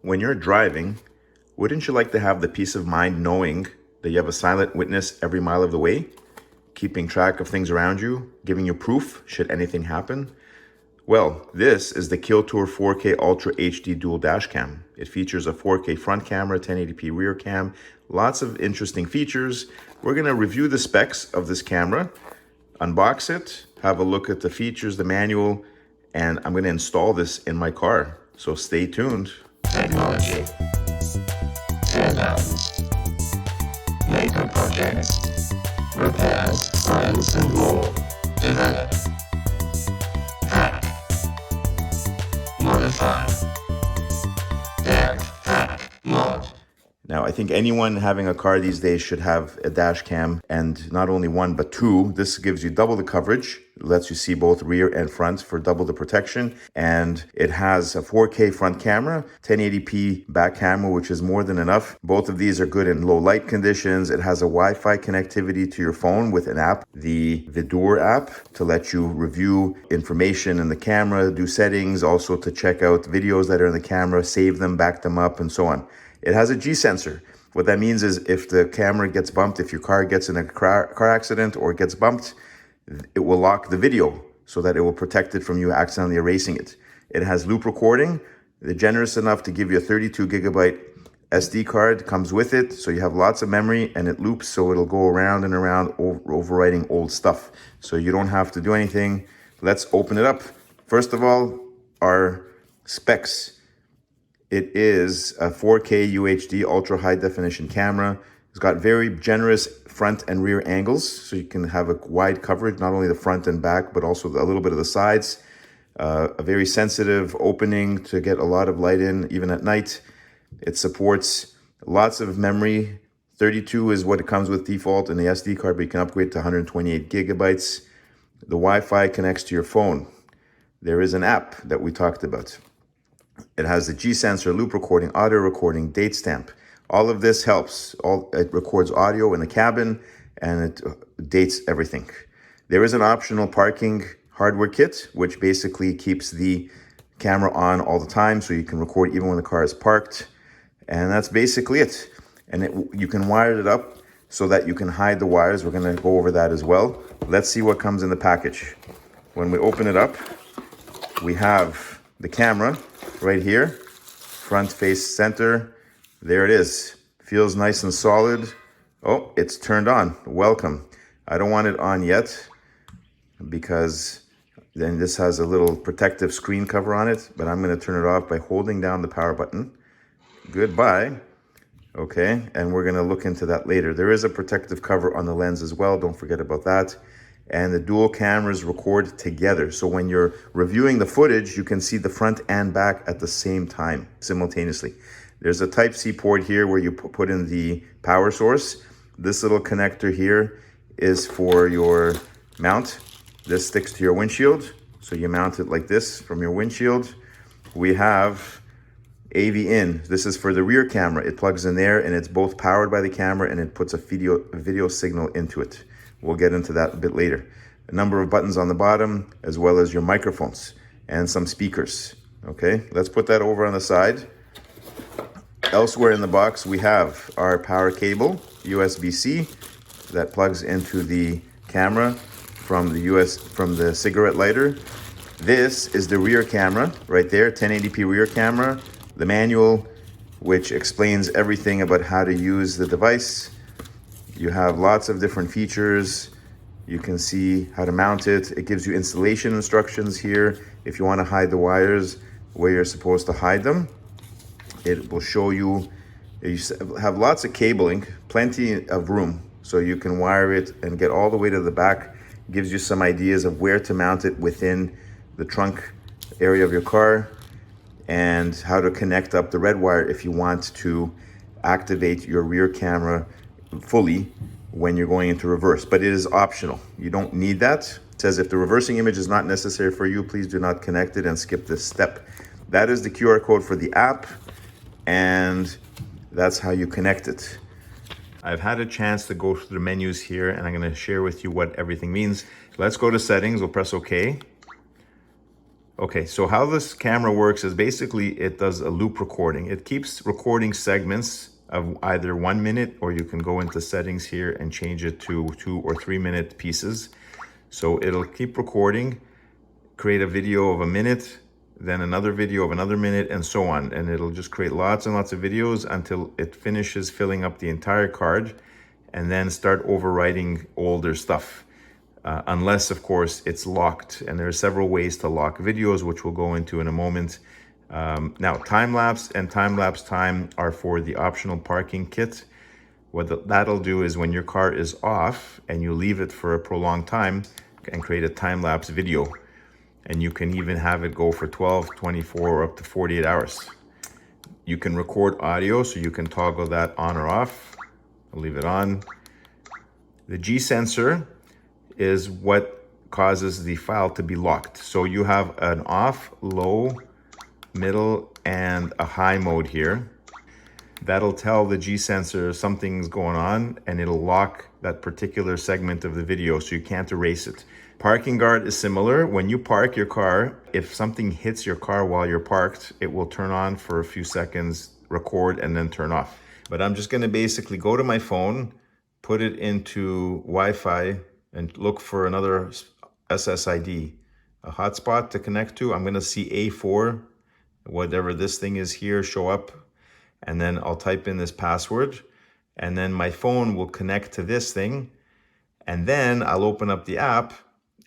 When you're driving, wouldn't you like to have the peace of mind knowing that you have a silent witness every mile of the way, keeping track of things around you, giving you proof should anything happen? Well, this is the Kyltoor 4K Ultra HD Dual Dash Cam. It features a 4K front camera, 1080p rear cam, lots of interesting features. We're going to review the specs of this camera, unbox it, have a look at the features, the manual, and I'm going to install this in my car. So stay tuned. Technology. Teardown. Maker project. Repair, science and more. Develop. Hack. Modify. Dev, hack, mod. Now, I think anyone having a car these days should have a dash cam, and not only one, but two. This gives you double the coverage, lets you see both rear and front for double the protection. And it has a 4K front camera, 1080p back camera, which is more than enough. Both of these are good in low light conditions. It has a Wi-Fi connectivity to your phone with an app, the Vidor app, to let you review information in the camera, do settings, also to check out videos that are in the camera, save them, back them up, and so on. It has a G sensor. What that means is if the camera gets bumped, if your car gets in a car accident or gets bumped, it will lock the video so that it will protect it from you accidentally erasing it. It has loop recording. They're generous enough to give you a 32 gigabyte SD card, comes with it. So you have lots of memory and it loops, so it'll go around and around overwriting old stuff. So you don't have to do anything. Let's open it up. First of all, our specs. It is a 4K UHD ultra high definition camera. It's got very generous front and rear angles, so you can have a wide coverage, not only the front and back, but also a little bit of the sides. A very sensitive opening to get a lot of light in, even at night. It supports lots of memory. 32 is what it comes with default in the SD card, but you can upgrade to 128 gigabytes. The Wi-Fi connects to your phone. There is an app that we talked about. It has the G sensor, loop recording, audio recording, date stamp. All of this helps. It records audio in the cabin and it dates everything. There is an optional parking hardware kit, which basically keeps the camera on all the time so you can record even when the car is parked. And that's basically it. And you can wire it up so that you can hide the wires. We're going to go over that as well. Let's see what comes in the package. When we open it up, we have the camera right here, front face center. There it is. Feels nice and solid. Oh, it's turned on. Welcome. I don't want it on yet because then this has a little protective screen cover on it, but I'm going to turn it off by holding down the power button. Goodbye. Okay, and we're going to look into that later. There is a protective cover on the lens as well. Don't forget about that. And the dual cameras record together. So when you're reviewing the footage, you can see the front and back at the same time, simultaneously. There's a Type-C port here where you put in the power source. This little connector here is for your mount. This sticks to your windshield. So you mount it like this from your windshield. We have AV in. This is for the rear camera. It plugs in there and it's both powered by the camera and it puts a video signal into it. We'll get into that a bit later. A number of buttons on the bottom, as well as your microphones and some speakers. Okay, let's put that over on the side. Elsewhere in the box, we have our power cable, USB-C, that plugs into the camera from the cigarette lighter. This is the rear camera right there, 1080p rear camera. The manual, which explains everything about how to use the device. You have lots of different features. You can see how to mount it. It gives you installation instructions here. If you want to hide the wires, where you're supposed to hide them. It will show you, you have lots of cabling, plenty of room. So you can wire it and get all the way to the back. It gives you some ideas of where to mount it within the trunk area of your car and how to connect up the red wire if you want to activate your rear camera fully when you're going into reverse, but it is optional. You don't need that. It says if the reversing image is not necessary for you, please do not connect it and skip this step. That is the QR code for the app, and that's how you connect it. I've had a chance to go through the menus here, and I'm going to share with you what everything means. Let's go to settings. We'll press OK. Okay, so how this camera works is basically it does a loop recording. It keeps recording segments of either 1 minute, or you can go into settings here and change it to 2 or 3 minute pieces. So it'll keep recording, create a video of a minute, then another video of another minute, and so on. And it'll just create lots and lots of videos until it finishes filling up the entire card, and then start overwriting older stuff. Unless, of course, it's locked. And there are several ways to lock videos, which we'll go into in a moment. Now, time-lapse and time-lapse time are for the optional parking kit. What that'll do is when your car is off and you leave it for a prolonged time, and create a time-lapse video. And you can even have it go for 12, 24, or up to 48 hours. You can record audio, so you can toggle that on or off. I'll leave it on. The G sensor is what causes the file to be locked. So you have an off, low, middle, and a high mode here. That'll tell the G sensor something's going on, and it'll lock that particular segment of the video so you can't erase it. Parking guard is similar. When you park your car, if something hits your car while you're parked, it will turn on for a few seconds, record, and then turn off. But I'm just gonna basically go to my phone, put it into Wi-Fi, and look for another SSID, a hotspot to connect to. I'm gonna see A4, whatever this thing is here, show up, and then I'll type in this password, and then my phone will connect to this thing, and then I'll open up the app,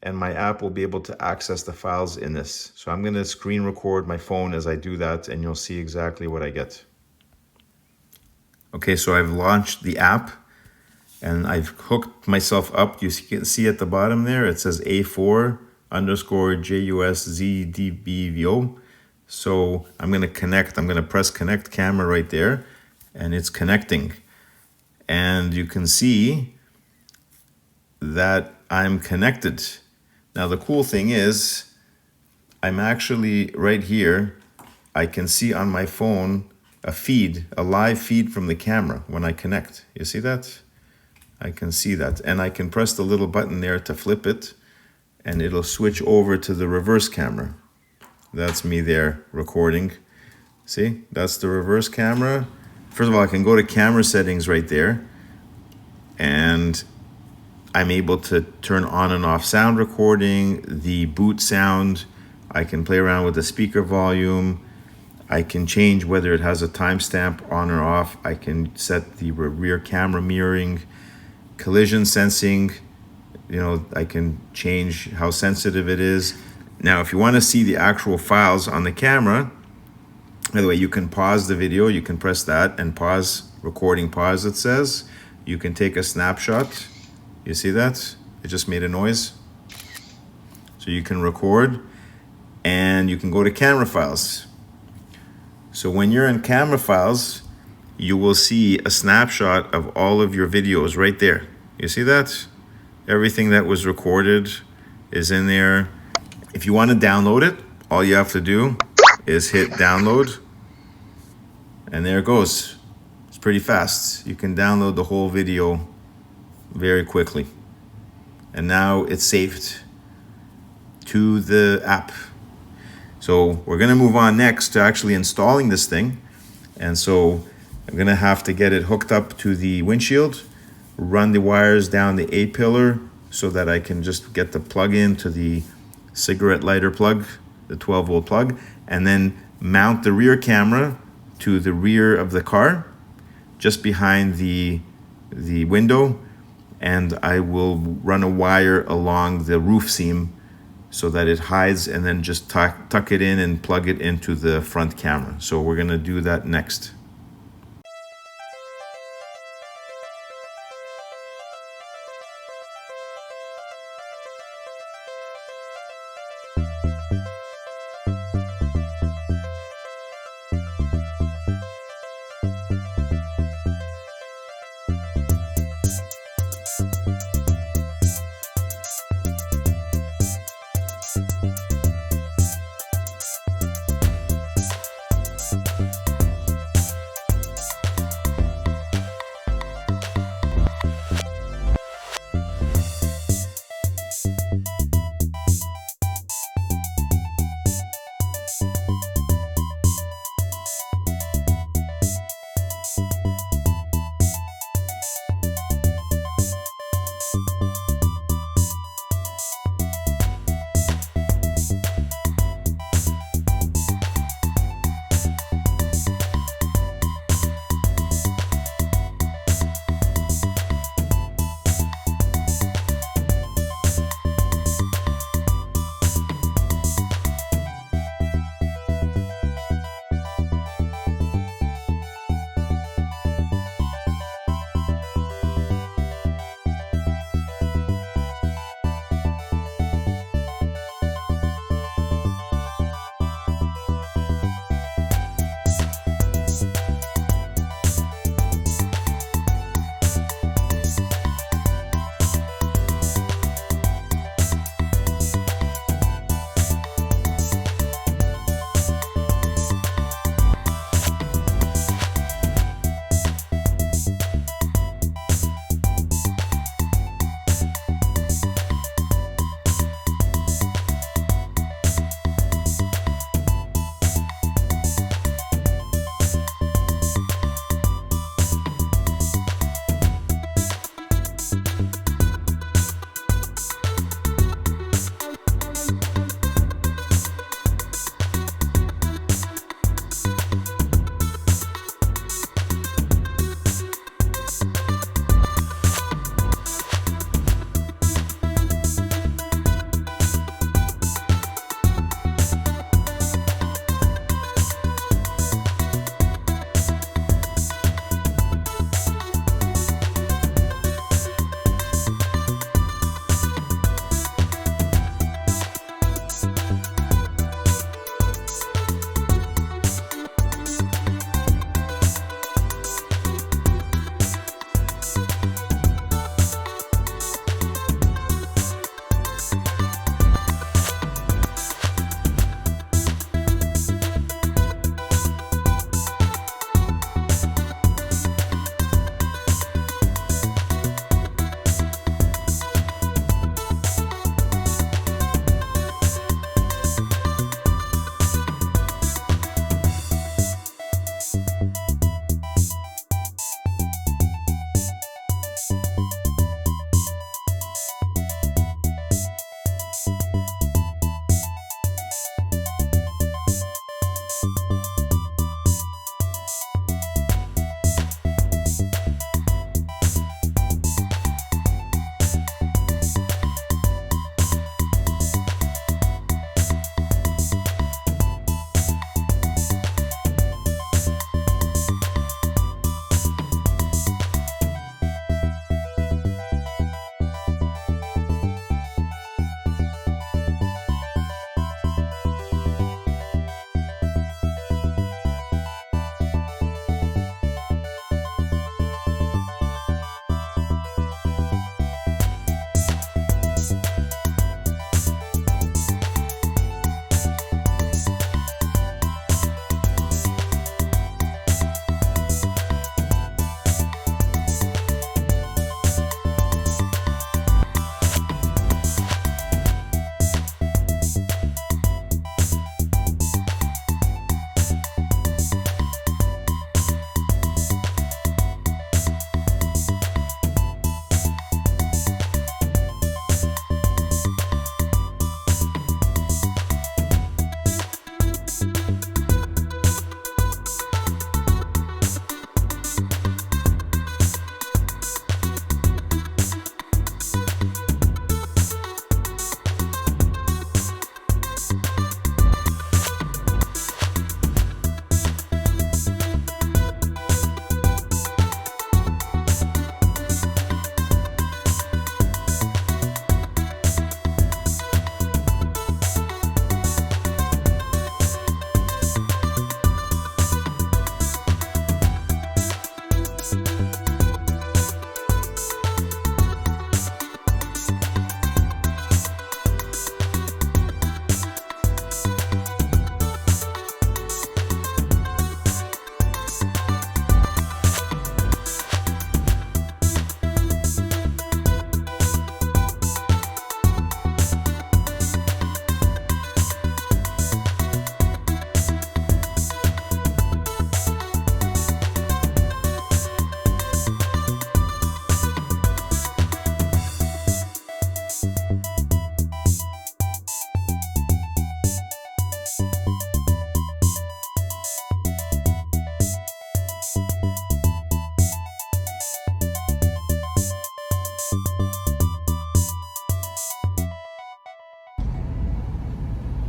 and my app will be able to access the files in this. So I'm gonna screen record my phone as I do that, and you'll see exactly what I get. Okay, so I've launched the app, and I've hooked myself up. You can see at the bottom there, it says A4 _ JUSZDBVO. So I'm gonna connect, I'm gonna press connect camera right there, and it's connecting. And you can see that I'm connected. Now the cool thing is, I'm actually right here, I can see on my phone a feed, a live feed from the camera when I connect. You see that? I can see that, and I can press the little button there to flip it, and it'll switch over to the reverse camera. That's me there recording. See, that's the reverse camera. First of all, I can go to camera settings right there, and I'm able to turn on and off sound recording, the boot sound. I can play around with the speaker volume. I can change whether it has a timestamp on or off. I can set the rear camera mirroring, collision sensing. You know, I can change how sensitive it is. Now, if you want to see the actual files on the camera, by the way, you can pause the video. You can press that and pause, recording pause, it says. You can take a snapshot. You see that? It just made a noise. So you can record, and you can go to camera files. So when you're in camera files, you will see a snapshot of all of your videos right there. You see that? Everything that was recorded is in there. If you want to download it, all you have to do is hit download, and there it goes. It's pretty fast. You can download the whole video very quickly. And now it's saved to the app. So we're gonna move on next to actually installing this thing. And so I'm gonna have to get it hooked up to the windshield, run the wires down the A-pillar so that I can just get the plug in to the cigarette lighter plug, the 12-volt plug, and then mount the rear camera to the rear of the car, just behind the window, and I will run a wire along the roof seam so that it hides, and then just tuck it in and plug it into the front camera. So we're gonna do that next.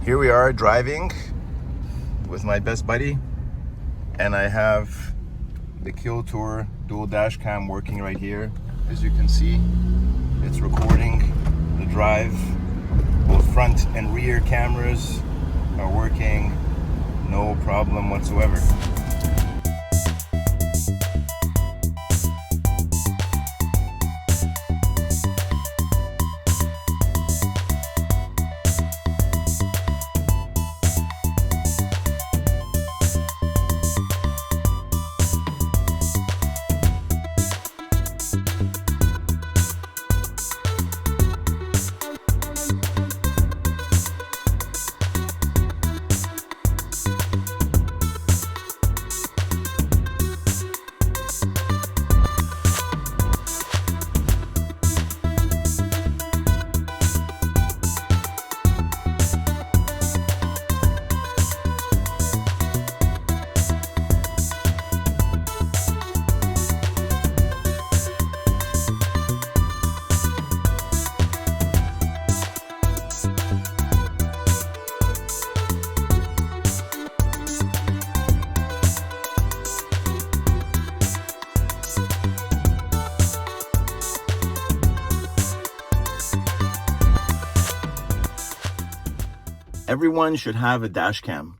Here we are driving with my best buddy, and I have the Kyltoor Dual Dash Cam working right here. As you can see, it's recording the drive. Both front and rear cameras are working, no problem whatsoever. Everyone should have a dash cam,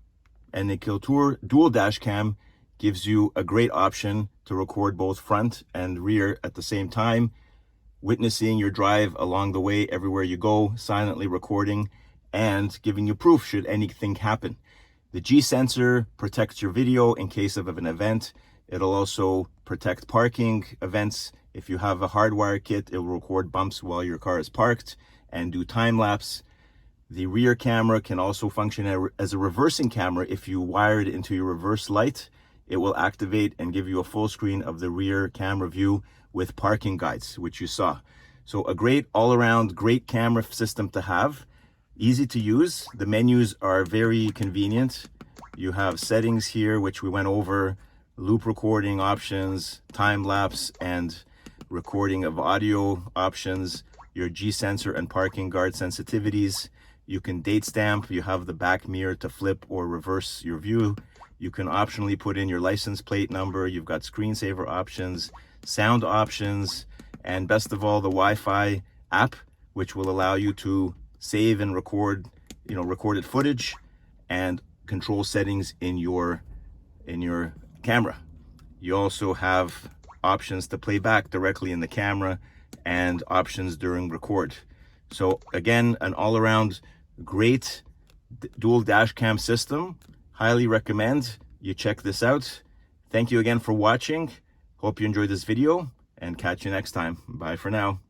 and the Kyltoor Dual Dash Cam gives you a great option to record both front and rear at the same time, witnessing your drive along the way everywhere you go, silently recording, and giving you proof should anything happen. The G sensor protects your video in case of an event. It'll also protect parking events. If you have a hardwire kit, it will record bumps while your car is parked and do time lapse. The rear camera can also function as a reversing camera. If you wire it into your reverse light, it will activate and give you a full screen of the rear camera view with parking guides, which you saw. So a great all-around great camera system to have. Easy to use. The menus are very convenient. You have settings here, which we went over, loop recording options, time lapse and recording of audio options, your G sensor and parking guard sensitivities. You can date stamp. You have the back mirror to flip or reverse your view. You can optionally put in your license plate number. You've got screensaver options, sound options, and best of all, the Wi-Fi app, which will allow you to save and record, recorded footage and control settings in your camera. You also have options to play back directly in the camera and options during record. So again, an all-around great dual dash cam system. Highly recommend you check this out. Thank you again for watching. Hope you enjoyed this video and catch you next time. Bye for now.